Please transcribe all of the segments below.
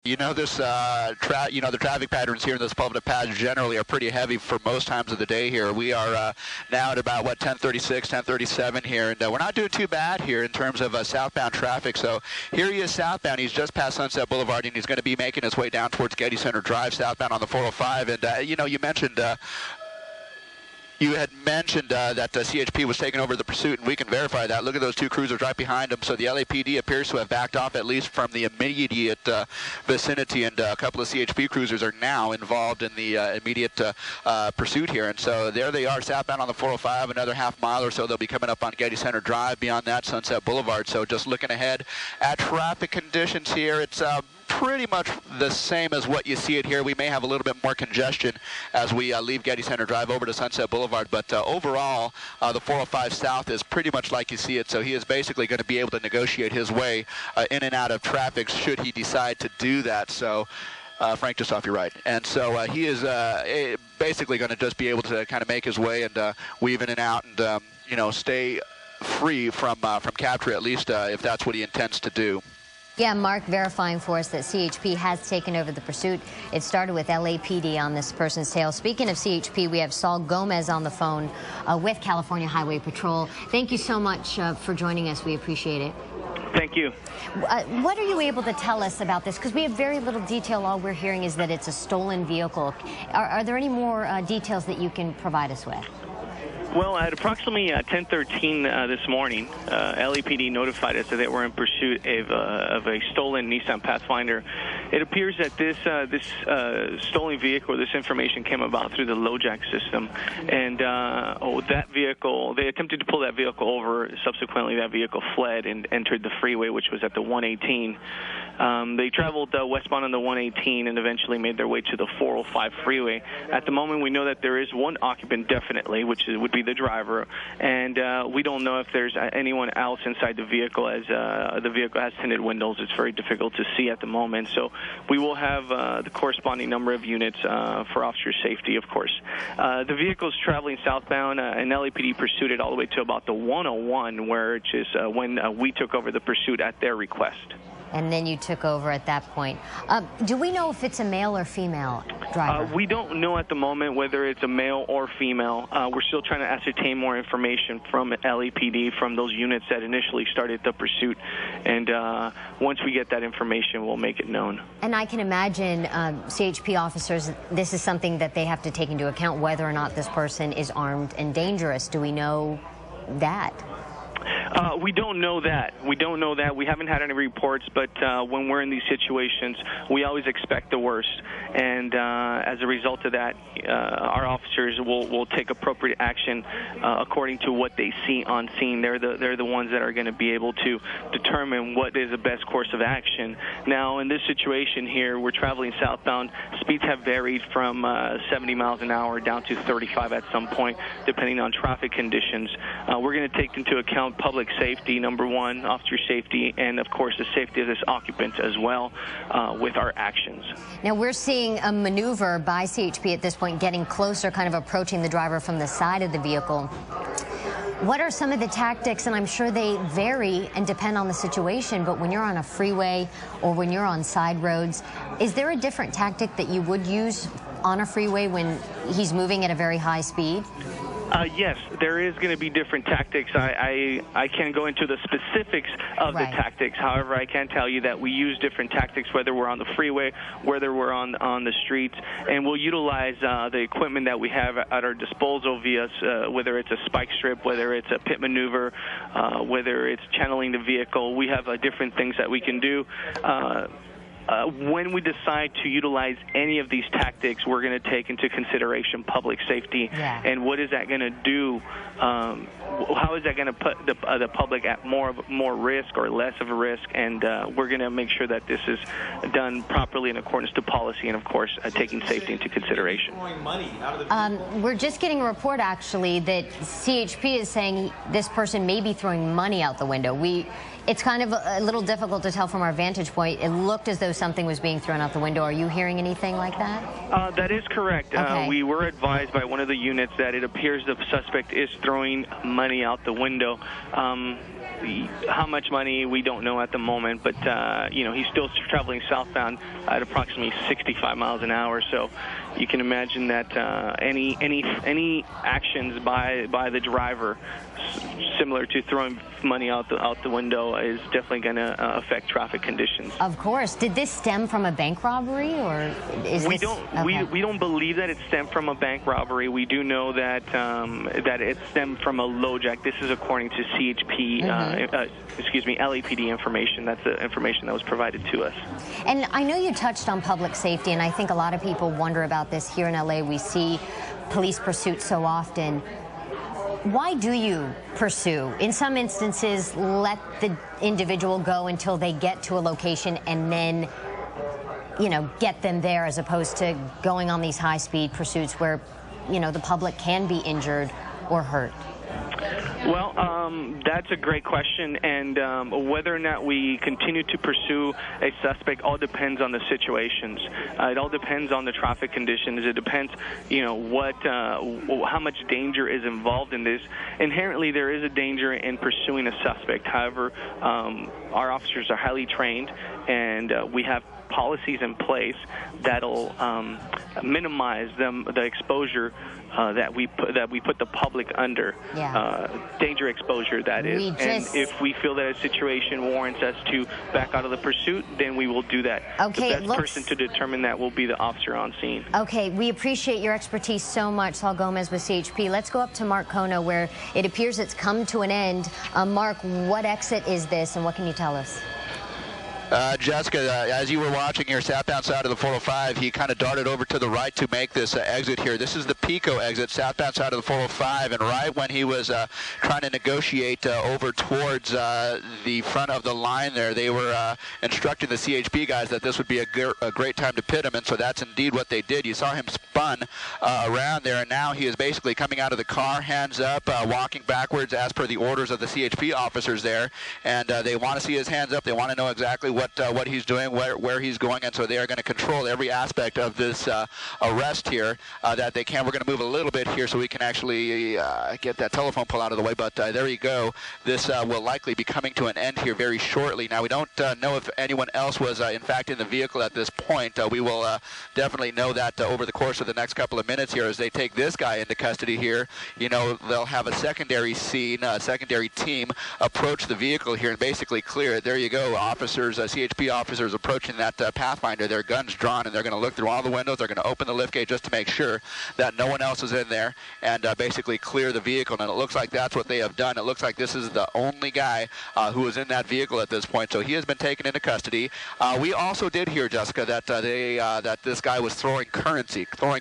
You know, the traffic patterns here in this public patch generally are pretty heavy for most times of the day here. We are now at about, 10:36, 10:37 here, and we're not doing too bad here in terms of southbound traffic. So here he is southbound. He's just past Sunset Boulevard, and he's going to be making his way down towards Getty Center Drive southbound on the 405. And, you mentioned... You had mentioned that CHP was taking over the pursuit, and we can verify that. Look at those two cruisers right behind him. So the LAPD appears to have backed off, at least from the immediate vicinity, and a couple of CHP cruisers are now involved in the immediate pursuit here. And so there they are, southbound on the 405, another half mile or so. They'll be coming up on Getty Center Drive, beyond that, Sunset Boulevard. So just looking ahead at traffic conditions here, it's pretty much the same as what you see it here. We may have a little bit more congestion as we leave Getty Center Drive over to Sunset Boulevard, but overall, the 405 South is pretty much like you see it, so he is basically going to be able to negotiate his way in and out of traffic should he decide to do that. So, Frank, just off your right. And so he is basically going to just be able to kind of make his way and weave in and out and, stay free from capture, at least if that's what he intends to do. Yeah, Mark verifying for us that CHP has taken over the pursuit. It started with LAPD on this person's tail. Speaking of CHP, we have Saul Gomez on the phone with California Highway Patrol. Thank you so much for joining us. We appreciate it. Thank you. What are you able to tell us about this? Because we have very little detail. All we're hearing is that it's a stolen vehicle. Are there any more details that you can provide us with? Well, at approximately 10:13 this morning, LAPD notified us that they were in pursuit of a stolen Nissan Pathfinder. It appears that this stolen vehicle, this information came about through the LoJack system, and that vehicle, they attempted to pull that vehicle over. Subsequently, that vehicle fled and entered the freeway, which was at the 118. They traveled westbound on the 118 and eventually made their way to the 405 freeway. At the moment, we know that there is one occupant definitely, which would be the driver, and we don't know if there's anyone else inside the vehicle, as the vehicle has tinted windows. It's very difficult to see at the moment, so we will have the corresponding number of units for officer safety, of course. The vehicle is traveling southbound, and LAPD pursued it all the way to about the 101, which is when we took over the pursuit at their request. And then you took over at that point. Do we know if it's a male or female driver? We don't know at the moment whether it's a male or female. We're still trying to ascertain more information from LAPD, from those units that initially started the pursuit. And once we get that information, we'll make it known. And I can imagine CHP officers, this is something that they have to take into account, whether or not this person is armed and dangerous. Do we know that? We don't know that. We don't know that. We haven't had any reports, but when we're in these situations, we always expect the worst. And as a result of that, our officers will take appropriate action according to what they see on scene. They're the ones that are going to be able to determine what is the best course of action. Now, in this situation here, we're traveling southbound. Speeds have varied from 70 miles an hour down to 35 at some point, depending on traffic conditions. We're going to take into account public safety, number one, officer safety, and of course the safety of this occupant as well with our actions. Now we're seeing a maneuver by CHP at this point, getting closer, kind of approaching the driver from the side of the vehicle. What are some of the tactics? And I'm sure they vary and depend on the situation, but when you're on a freeway or when you're on side roads, is there a different tactic that you would use on a freeway when he's moving at a very high speed? Yes, there is going to be different tactics. I can't go into the specifics of the tactics. However, I can tell you that we use different tactics, whether we're on the freeway, whether we're on the streets, and we'll utilize the equipment that we have at our disposal via, whether it's a spike strip, whether it's a pit maneuver, whether it's channeling the vehicle. We have different things that we can do. When we decide to utilize any of these tactics, we're going to take into consideration public safety and what is that going to do? How is that going to put the public at more risk or less of a risk? And we're going to make sure that this is done properly in accordance to policy and, of course, taking safety into consideration. We're just getting a report, actually, that CHP is saying this person may be throwing money out the window. It's kind of a little difficult to tell from our vantage point. It looked as though something was being thrown out the window. Are you hearing anything like that? That is correct. Okay. We were advised by one of the units that it appears the suspect is throwing money out the window. how much money we don't know at the moment, but he's still traveling southbound at approximately 65 miles an hour. So you can imagine that any actions by the driver, similar to throwing money out the window, is definitely going to affect traffic conditions. Of course. Did this stem from a bank robbery, or is we don't believe that it stemmed from a bank robbery. We do know that that it stemmed from a LoJack. This is according to CHP, LAPD information. That's the information that was provided to us. And I know you touched on public safety, and I think a lot of people wonder about this. Here in LA, we see police pursuits so often. Why do you pursue? In some instances, let the individual go until they get to a location and then, get them there, as opposed to going on these high-speed pursuits where, the public can be injured or hurt? Well, that's a great question, and whether or not we continue to pursue a suspect all depends on the situations. It all depends on the traffic conditions. It depends, how much danger is involved in this. Inherently, there is a danger in pursuing a suspect. However, our officers are highly trained, and we have policies in place that'll minimize the exposure that we put the public under. Danger exposure, that is. And if we feel that a situation warrants us to back out of the pursuit, then we will do that. Okay, the best person to determine that will be the officer on scene. Okay, we appreciate your expertise so much, Saul Gomez with CHP. Let's go up to Mark Kono, where it appears it's come to an end. Mark, what exit is this, and what can you tell us? Jessica, as you were watching here, southbound side of the 405, he kind of darted over to the right to make this exit here. This is the Pico exit, southbound side of the 405, and right when he was trying to negotiate over towards the front of the line there, they were instructing the CHP guys that this would be a great time to pit him, and so that's indeed what they did. You saw him spun around there, and now he is basically coming out of the car, hands up, walking backwards as per the orders of the CHP officers there, and they want to see his hands up. They want to know exactly what he's doing, where he's going, and so they are going to control every aspect of this arrest here that they can. We're going to move a little bit here so we can actually get that telephone pole out of the way, but there you go. This will likely be coming to an end here very shortly. Now, we don't know if anyone else was in fact in the vehicle at this point. We will definitely know that over the course of the next couple of minutes here as they take this guy into custody here. They'll have a secondary scene, a secondary team approach the vehicle here and basically clear it. There you go, officers, CHP officers approaching that Pathfinder, their guns drawn, and they're going to look through all the windows. They're going to open the liftgate just to make sure that no one else is in there and basically clear the vehicle. And it looks like that's what they have done. It looks like this is the only guy who is in that vehicle at this point. So he has been taken into custody. We also did hear, Jessica, that that this guy was throwing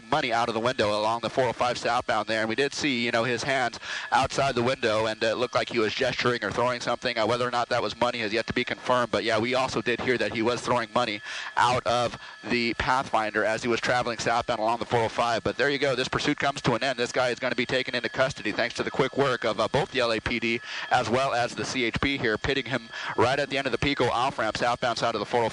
money out of the window along the 405 southbound there. And we did see, his hands outside the window, and it looked like he was gesturing or throwing something. Whether or not that was money has yet to be confirmed. But yeah, we also did hear that he was throwing money out of the Pathfinder as he was traveling southbound along the 405. But there you go. This pursuit comes to an end. This guy is going to be taken into custody thanks to the quick work of both the LAPD as well as the CHP here, pitting him right at the end of the Pico off-ramp, southbound side of the 405.